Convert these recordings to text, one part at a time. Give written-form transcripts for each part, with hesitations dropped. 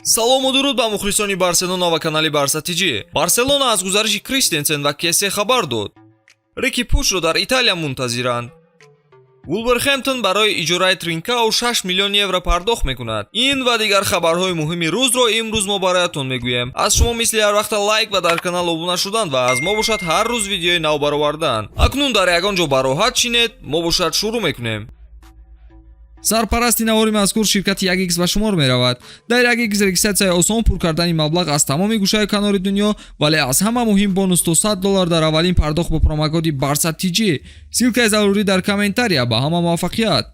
салому дуруд ба мухлисони Барселона ва канали Барса ТG. Барселона аз гузариши Кристенсен ва Кесе хабар дод. Рики Пучро дар Италия мунтазиранд. Вулверхэмптон барои иҷораи Тринкау 6 миллион евро пардохт мекунад. Ин ва дигар хабарҳои муҳими рӯзро имрӯз мо бароятон мегӯем. Аз шумо мисли ҳар вақта лайк ва дар канал обуна шудан ва аз мо бошад ҳар рӯз видеои нав баровардан. Акнун дар ягон ҷо бароҳат шинед, мо бошад шурӯъ мекунем. сарпарасти навори мазкур ширкати 1x ба шумор меравад. дар 1x регистратсияи осон пур кардани маблағ аз тамоми гӯшаи канори дунё, вале аз ҳама муҳим бонус то $100 дар аввалин пардохт бо промокоди Barsa TG. силкаи зарурӣ дар комментария. Ба ҳама муваффақият.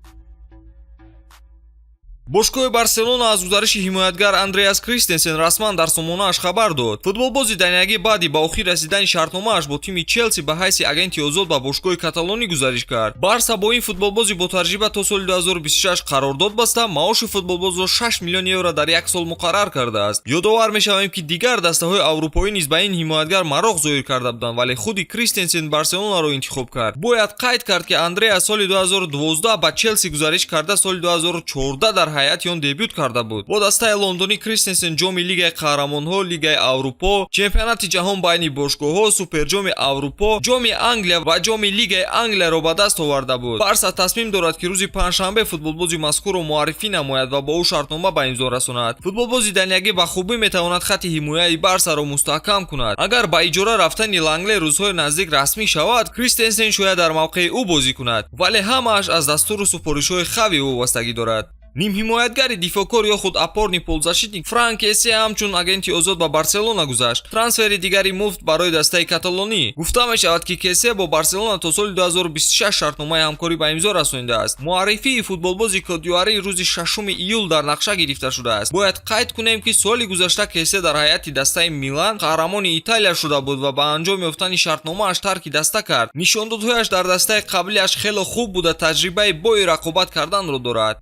Бошгоҳи Барселона аз гузариши ҳимоятгар Андреас Кристенсен расман дар сомонааш хабар дод. Футболбози даниягӣ баъди ба охир расидани шартномааш бо тими Челси ба ҳайси агенти озод ба бошгоҳи каталонӣ гузариш кард. Барса бо ин футболбози ботаҷриба то соли 2026 қарордод баста, маоши футболбозро 6 миллион евро дар як сол муқаррар кардааст. ёдовар мешавем ки дигар дастаҳои аврупоӣ низ ба ин ҳимоятгар мароғ зоҳир карда буданд, вале худи Кристенсен Барселонаро интихоб кард. Бояд қайд кард ки Андреас соли 2012 ба Челси гузариш карда, соли 2014 дар ҳайати он дебют карда буд. Бо дастаи лондонӣ Кристенсен ҷоми Лигаи Қаҳрамонҳо, Лигаи Аврупо, Чемпионати ҷаҳон байни бошгоҳҳо, Суперҷоми Аврупо, ҷоми Англия ва ҷоми Лигаи Англияро ба даст оварда буд. Барса тасмим дорад ки рӯзи панҷшанбе футболбози мазкурро муаррифӣ намояд ва бо ӯ шартнома ба имзо расонад. Футболбози даниягӣ ба хубӣ метавонад хатти ҳимояи Барсаро мустаҳкам кунад. Агар ба иҷора рафтани Лангле рӯзҳои наздик расмӣ шавад, Кристенсен шояд дар мавқеи ӯ бозӣ кунад, вале ҳамааш аз дастуру супоришҳои хави ӯ вобастагӣ дорад. нимҳимоятгари дифоъкор ё худ опорни полузащитник Франк Кесе ҳамчун агенти озод ба Барселона гузашт. Трансфери дигари муфт барои дастаи каталонӣ. Гуфта мешавад ки Кесе бо Барселона то соли 2026 шартномаи ҳамкорӣ ба имзо расонидааст. муаррифии футболбози Кодиварӣ рӯзи 6 июл дар нақша гирифта шудааст. бояд қайд кунем ки соли гузашта Кесе дар ҳайати дастаи Милан қаҳрамони Италия шуда буд ва ба анҷом ёфтани шартномааш тарки даста кард. нишондодҳояш дар дастаи қаблияш хело хуб буда, таҷрибаи бои рақобат карданро дорад.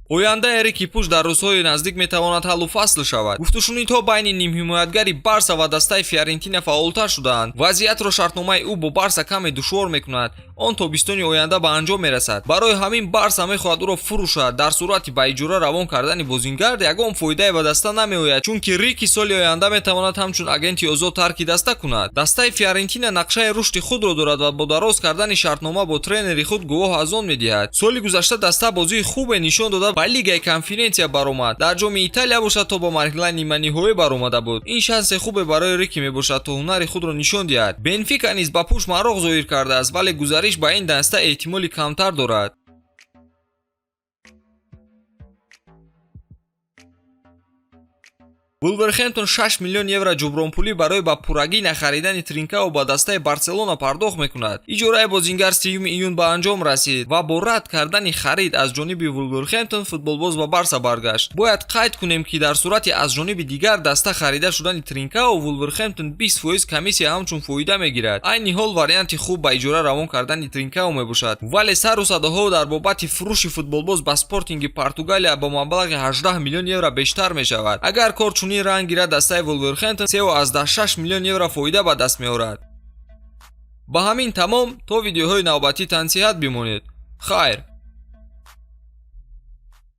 ояндаи Рики Пуч дар рӯзҳои наздик метавонад ҳаллу фасл шавад. гуфтушунидҳо байни нимҳимоятгари Барса ва дастаи Фиорентина фаъолтар шудаанд. вазъиятро шартномаи ӯ бо Барса каме душвор мекунад. он тобистони оянда ба анҷом мерасад. барои ҳамин Барса мехоҳад ӯро фурӯшад. дар сурати ба иҷора равон кардани бозингард ягон фоидае ба даста намеояд, чунки Рики соли оянда метавонад ҳамчун агенти озод тарки даста кунад. дастаи Фиорентина нақшаи рушди худро дорад ва бо дароз кардани шартнома бо тренери худ гувоҳ аз он медиҳад. соли гузашта даста бозии хубе нишон дода ба Лигаи Конференсия баромад. дар ҷоми Италия бошад то ба марҳилаи ниманиҳоӣ баромада буд. ин шансе хубе барои Рики мебошад то ҳунари худро нишон диҳад. Бенфика низ ба Пуч мароғ зоҳир кардааст, вале гузариш ба ин даста эҳтимоли камтар дорад. Вулверхэмптон 6 миллион евро ҷубронпулӣ барои ба пурагӣ нахаридани Тринкау ба дастаи Барселона пардохт мекунад. иҷораи бозингар 30 июн ба анҷом расид ва бо рад кардани харид аз ҷониби Вулверхэмптон футболбоз ба Барса баргашт. бояд қайд кунем ки дар сурати аз ҷониби дигар даста харида шудани Тринкау, Вулверхэмптон 20% комиссия ҳамчун фоида мегирад. айни ҳол варианти хуб ба иҷора равон кардани Тринкау мебошад, вале сару садоҳо дар бобати фурӯши футболбоз ба Спортинги Португалия бо маблағи 18 миллион евро бештар мешавад. агар кор чунин ранг гирад, дастаи Вулверхэмптон 3.6 миллион евро фоида ба даст меорад. ба ҳамин тамом, то видеоҳои навбатӣ тансиҳат бимонед. хайр.